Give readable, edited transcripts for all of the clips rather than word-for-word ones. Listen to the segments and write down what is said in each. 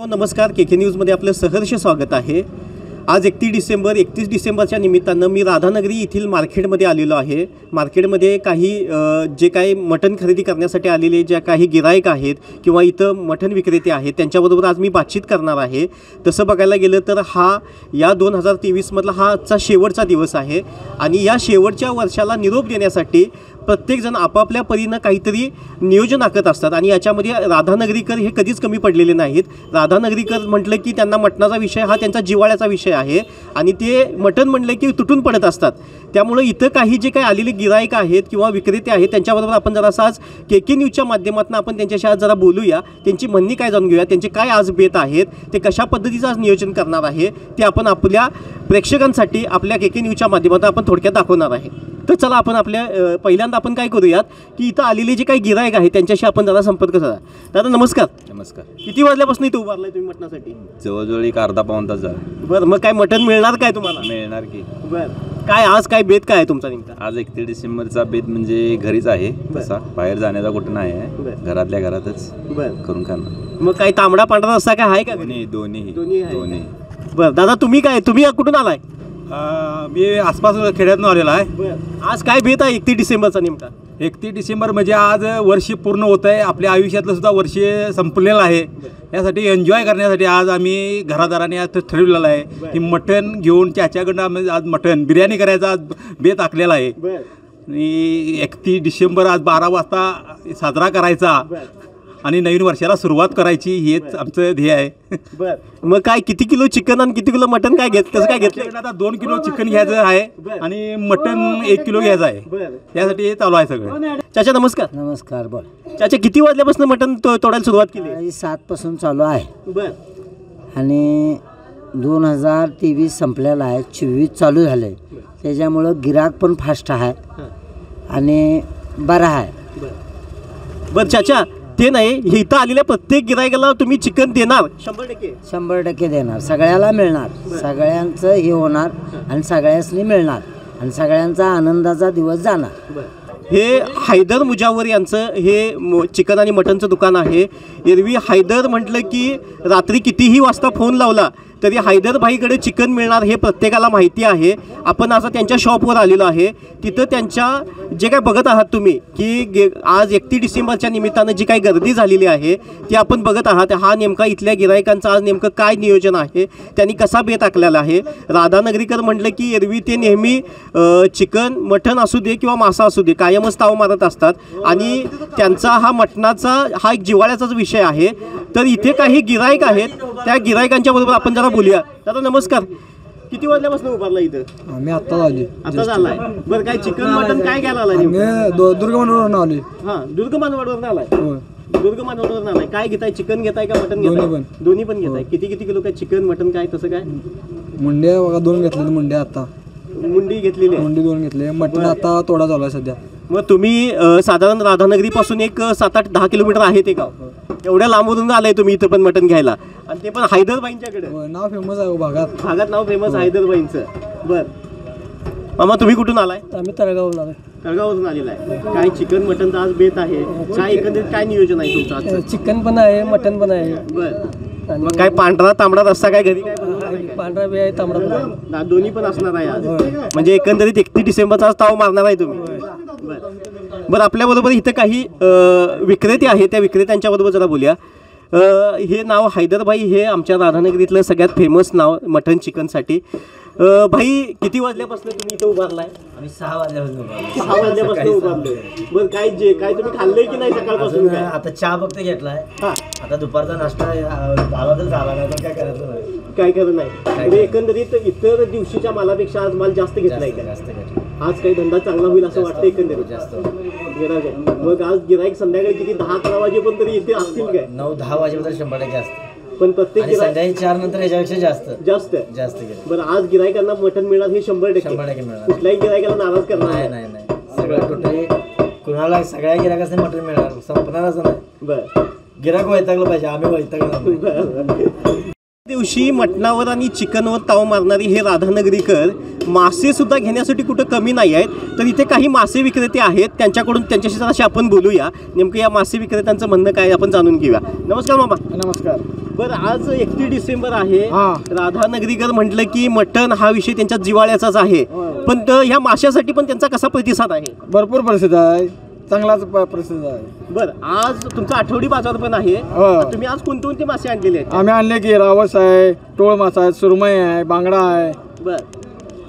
नमस्कार, के न्यूजमध्ये आपलं सहर्ष स्वागत आहे। आज 31 डिसेंबरच्या निमित्तानं मी राधानगरी येथील मार्केटमध्ये आलेलो आहे। मार्केटमध्ये काही जे काही मटण खरेदी करण्यासाठी आलेले ज्या काही गिराईक आहेत किंवा इथं मटण विक्रेते आहेत त्यांच्याबरोबर आज मी बातचीत करणार आहे। तसं बघायला गेलं तर हा या 2023 मधला हा आजचा शेवटचा दिवस आहे आणि या शेवटच्या वर्षाला निरोप देण्यासाठी प्रत्येकजण आपापल्या परीनं काहीतरी नियोजन आखत असतात आणि याच्यामध्ये राधानगरीकर हे कधीच कमी पडलेले नाहीत। राधानगरीकर म्हटलं की त्यांना मटणाचा विषय हा त्यांचा जिव्हाळ्याचा विषय आहे आणि ते मटण म्हटलं की तुटून पडत असतात। त्यामुळे इथं काही जे काही आलेले गिराईक आहेत किंवा विक्रेते आहेत त्यांच्याबरोबर आपण जरासा आज के न्यूजच्या माध्यमातून आपण त्यांच्याशी आज जरा बोलूया, त्यांची म्हणणी काय जाणून घेऊया, त्यांचे काय आज बेत आहेत, ते कशा पद्धतीचं आज नियोजन करणार आहे ते आपण आपल्या प्रेक्षकांसाठी आपल्या के न्यूजच्या माध्यमातून आपण थोडक्यात दाखवणार आहे। तर चला आपण आपल्या पहिल्यांदा आपण काय करूयात की इथं आलेले जे काही गिराईक आहेत त्यांच्याशी आपण जरा संपर्क साधा। दादा नमस्कार। नमस्कार। किती वाजल्यापासून इथं उभारलाय तुम्ही मटणासाठी? जवळजवळ एक अर्धा पाऊण तास झाला। बरं, मग काय मटण मिळणार काय तुम्हाला? मिळणार की। बरं, काय आज काय बेत काय आहे तुमचा नेमका? आज 31 डिसेंबरचा बेत म्हणजे घरीच आहे, तसा बाहेर जाण्याचा कुठं नाही आहे, घरातल्या घरातच करून खाणार। मग काय तांबडा पांढरा रस्सा काय आहे का? दोन्ही। बरं दादा, तुम्ही कुठून आलाय? मी आसपास खेड्यातून आलेला आहे। आज काय बेत आहे 31 डिसेंबरचा नेमका? 31 डिसेंबर म्हणजे आज वर्ष पूर्ण होत आहे, आपल्या आयुष्यातलं सुद्धा वर्ष संपलेलं आहे। यासाठी एन्जॉय करण्यासाठी आज आम्ही घरादाराने आज ठरवलेलं आहे की मटण घेऊन त्याच्याकडनं आम्ही आज मटण बिर्याणी करायचा आज बेत आखलेला आहे आणि 31 डिसेंबर आज 12 वाजता साजरा करायचा आणि नवीन वर्षाला सुरुवात करायची, हेच आमचं ध्येय आहे। बरं, मग काय किती किलो चिकन आणि किती किलो मटन काय कसं काय घेतलं? आता 2 किलो चिकन घ्यायचं आहे आणि मटन 1 किलो घ्यायचं आहे, त्यासाठी हे चालू आहे सगळं। चाचा नमस्कार। नमस्कार। बोल चाचा, किती वाजल्यापासून मटन तोडायला सुरुवात केली? 7 पासून चालू आहे। बरं, आणि 2023 संपलेला आहे, 24 चालू झाले, त्याच्यामुळं गिराक पण फास्ट आहे आणि बरा आहे। बरं चाचा, ते नाही, इथं आलेल्या प्रत्येक गिरायकाला तुम्ही चिकन देणार? 100% 100% देणार, सगळ्याला मिळणार, सगळ्यांचं हे होणार आणि सगळ्यांनी मिळणार आणि सगळ्यांचा आनंदाचा दिवस जाणार। हे हैदर मुजावर यांचं हे चिकन आणि मटनचं दुकान आहे। एरवी हैदर म्हटलं की रात्री कितीही वाजता फोन लावला तरी हैदरभाईकडे चिकन मिळणार हे प्रत्येकाला माहिती आहे। आपण असं त्यांच्या शॉपवर आलेलो आहे, तिथं त्यांच्या जे काय बघत आहात तुम्ही की आज 31 डिसेंबरच्या निमित्तानं जी काही गर्दी झालेली आहे ती आपण बघत आहात। हा नेमका इथल्या गिरायकांचं आज नेमकं काय नियोजन आहे, त्यांनी कसा बेत आखलेला आहे। राधानगरीकर म्हटलं की एरवी ते नेहमी चिकन मटण असू दे किंवा मासा असू दे कायमच ताव मारत असतात आणि त्यांचा हा मटणाचा हा एक जिव्हाळ्याचाच विषय आहे। तर इथे काही गिराईक आहेत, त्या गिरायकांच्या बरोबर आपण जरा बोलूया। दादा नमस्कार, किती वाजल्यापासून उभारला इथं? आम्ही आता झाली आता झालाय। बरं, काय चिकन मटन काय घ्यायला आलाय? दुर्गमानवरून आली। हां, दुर्गमानवाडवरून आलाय। दुर्गमानवाडवरून आलाय। काय घेताय, चिकन घेताय का मटन घेताय? दोन्ही पण घेताय। किती किलो काय चिकन मटन काय तसं काय? मुंड्या बघा 2 घेतलेले, मुंड्या आता मुंडी घेतलेली आहे? मुंडी 2 घेतले, मटण आता तोडा चालू आहे सध्या। मग तुम्ही साधारण राधानगरीपासून एक 7-8-10 किलोमीटर आहे ते गाव, एवढ्या लांबून आलाय तुम्ही इथं पण मटण घ्यायला आणि ते पण हैदरबाईंच्याकडे? नाव फेमस आहे भागात नाव फेमस हैदरबाईंचं। बरं मामा, तुम्ही कुठून आलाय? आम्ही तळगावरून आलोय। तळगावरून आलेला आहे। काय चिकन मटनचं आज बेत आहे, काय एकंदरीत काय नियोजन आहे तुमचं आज? चिकन पण आहे, मटन पण आहे। बरं, मग काय पांढरा तांबडा रस्सा काय घरी काय पांढरा बी आहे, तांबडा पण आहे, दोन्ही पण असणार आहे आज? म्हणजे एकंदरीत 31 डिसेंबरचा आज ताव मारणार आहे तुम्ही? बरं, आपल्याबरोबर इथं काही विक्रेते आहेत, त्या विक्रेत्यांच्या बरोबर जरा बोलूया। हे नाव हैदरभाई, हे आमच्या राधानगरीतलं सगळ्यात फेमस नाव मटन चिकनसाठी। भाई, किती वाजल्यापासून तुम्ही इथं उभारलाय? आम्ही 6 वाजल्यापासून 6 वाजल्यापासून उभारलोय। बरं, काय तुम्ही खाल्लंय की नाही सकाळपासून? काय आता चहा फक्त घेतलाय, आता दुपारचा नाश्ता झाला तर झाला, नाही तर काय करायचं नाही, काय करत नाही। म्हणजे एकंदरीत इतर दिवशीच्या मालापेक्षा आज माल जास्त घेतलाय का? जास्त घेतला। आज काही धंदा चांगला होईल असं वाटतं एकंदरीत? जास्त गिराईक। मग आज गिराईक संध्याकाळी किती 10-11 वाजेपर्यंत तरी इथे असतील काय? 9-10 वाजेपर्यंत 100% असतं, पण प्रत्येक संध्याकाळी 4 नंतर याच्यापेक्षा जास्त गेलं। बरं, आज गिरायकांना मटण मिळणार हे 100% मिळणार, कुठल्याही गिरायकाला नाराज करणार नाही। सगळं टोटली कुणाला सगळ्या गिरायकांना मटण मिळणार, संपणारच नाही। बरं, गिरायक वैतागलं पाहिजे, आम्ही वैतागलो। दिवशी मटणावर आणि चिकनवर ताव मारणारे हे राधानगरीकर मासे सुद्धा घेण्यासाठी कुठं कमी नाही आहेत. तर इथे काही मासे विक्रेते आहेत, त्यांच्याशी जराशी आपण बोलूया. नेमकं या मासे विक्रेत्यांचं म्हणणं काय आपण जाणून घेऊया. नमस्कार मामा. नमस्कार. बरं, आज 31 डिसेंबर आहे. राधानगरीकर म्हटलं की मटण हा विषय त्यांच्या जिव्हाळ्याचाच आहे, पण ह्या माशासाठी पण त्यांचा कसा प्रतिसाद आहे? भरपूर प्रसिद्ध आहे, चांगलाच प्रसिद्ध आहे. बरं, आज तुमचा आठवडी बाजार पण आहे. तुम्ही आज कोणते मासे आणलेले आहेत? आम्ही आणले की रावस आहे, टोळ मासा आहे, सुरमई आहे, बांगडा आहे. बरं,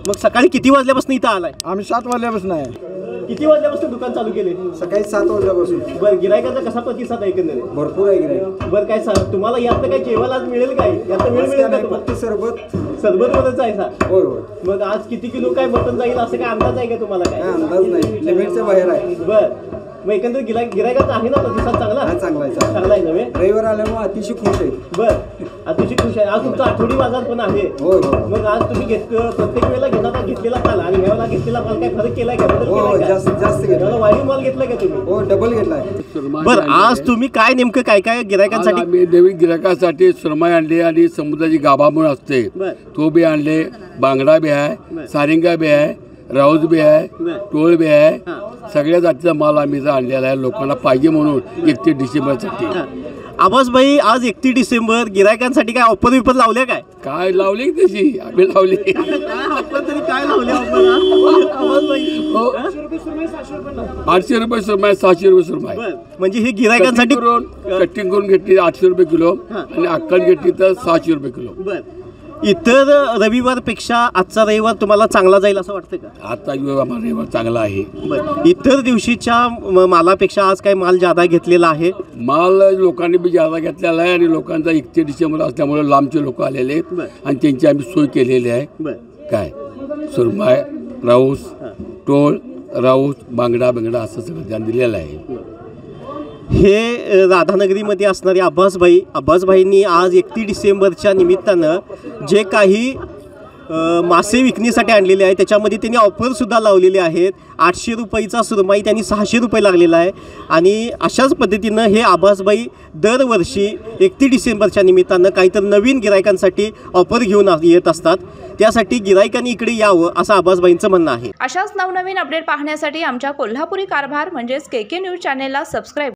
मग सकाळी किती वाजल्यापासून इथं आलाय? आम्ही 7 वाजल्यापासून आहे. किती वाजल्यापासून दुकान चालू केले? सकाळी 7 वाजल्यापासून. बरं, गिरायकाचा कसा प्रतिसाद आहे एकंदरीत? भरपूर आहे गिऱ्हाईक. बरं, काय तुम्हाला यातनं काय जेवायला आज मिळेल काय? यातनं मिळेल का तुम्हाला? फक्त सरबत. सरबत मध्येच आहे सा? होय होय. मग आज किती किलो काय मटण जाईल असं काय अंदाज आहे का तुम्हाला? काय अंदाज नाही, लिमिटच्या बाहेर आहे. बरं, मग एकंदर गिरायकाचा आहे ना प्रतिसाद चांगला? चांगला आहे. चांगला आहे नव्हे? रविवार आल्यामुळे अतिशय खुश आहे. बरं, अतिशय खुश आहे. आज तुमचा आठवडी बाजार पण आहे. होय होय. मग आज तुम्ही प्रत्येक वेळेला घेतलेला माल आणि ह्या वेळेला घेतलेला माल काय फरक केलाय का? बदल हो, केलाय का? जास्त घेतला. यावेळेला वाढीव माल घेतलाय का तुम्ही? हो, डबल घेतलाय. बरं, आज तुम्ही काय नेमकं काय गिरायकांसाठी? आम्ही नवीन गिरायकासाठी सुरमई आणली आणि समुद्राची गाभा म्हणून असते बरं. तो बी आणले, बांगडा बी आहे, बरं. सारिंगा बी आहे, राऊस बी आहे, बरं. टोळ बी आहे. हां. सगळ्या जातीचा माल आम्ही इथं आणलेला आहे लोकांना पाहिजे म्हणून 31 डिसेंबरसाठी. आबासभाई, आज 31 डिसेंबर गिरायकांसाठी काय ऑफर विफर लावल्या काय? काय लावली तशी आम्ही लावली. ऑफर तरी काय लावल्या आबासभाई? हो, 800 रुपये सुरमई, 600 रुपये सुरमई. बरं, म्हणजे हे गिरायकांसाठी कटिंग करून घेतली 800 रुपये किलो हां. आणि अक्कल घेतली तर 600 रुपये किलो. बरं, इतर रविवारपेक्षा आजचा रविवार तुम्हाला चांगला जाईल असं वाटतं का? आता आम्हाला रविवार चांगला आहे. बरं, इतर दिवशीच्या मालापेक्षा आज काय माल जादा घेतलेला आहे? माल लोकांनी बी जादा घेतलेला आहे आणि लोकांचा 31 डिसेंबर असल्यामुळे लांबचे लोक आलेले आहेत बरं. आणि त्यांची आम्ही सोय केलेली आहे. बरं, काय सुरमई, राऊस, टोळ, राऊस, बांगडा असं सगळं ध्यान दिलेलं आहे. हे राधानगरीमध्ये असणारे अब्बासभाईंनी आज 31 डिसेंबरच्या निमित्तानं जे काही मासे विकण्यासाठी आणलेले आहे त्याच्यामध्ये त्यांनी ऑफरसुद्धा लावलेले आहेत. 800 रुपयाचा सुरमई त्यांनी 600 रुपये लागलेला आहे आणि अशाच पद्धतीनं हे अब्बासभाई दरवर्षी 31 डिसेंबरच्या निमित्तानं काहीतरी नवीन गिरायकांसाठी ऑफर घेऊन येत असतात. त्यासाठी गिरायकांनी इकडे यावं असं अब्बासभाईंचं म्हणणं आहे. अशाच नवनवीन अपडेट पाहण्यासाठी आमच्या कोल्हापुरी कारभार म्हणजेच KK न्यूज चॅनेलला सबस्क्राईब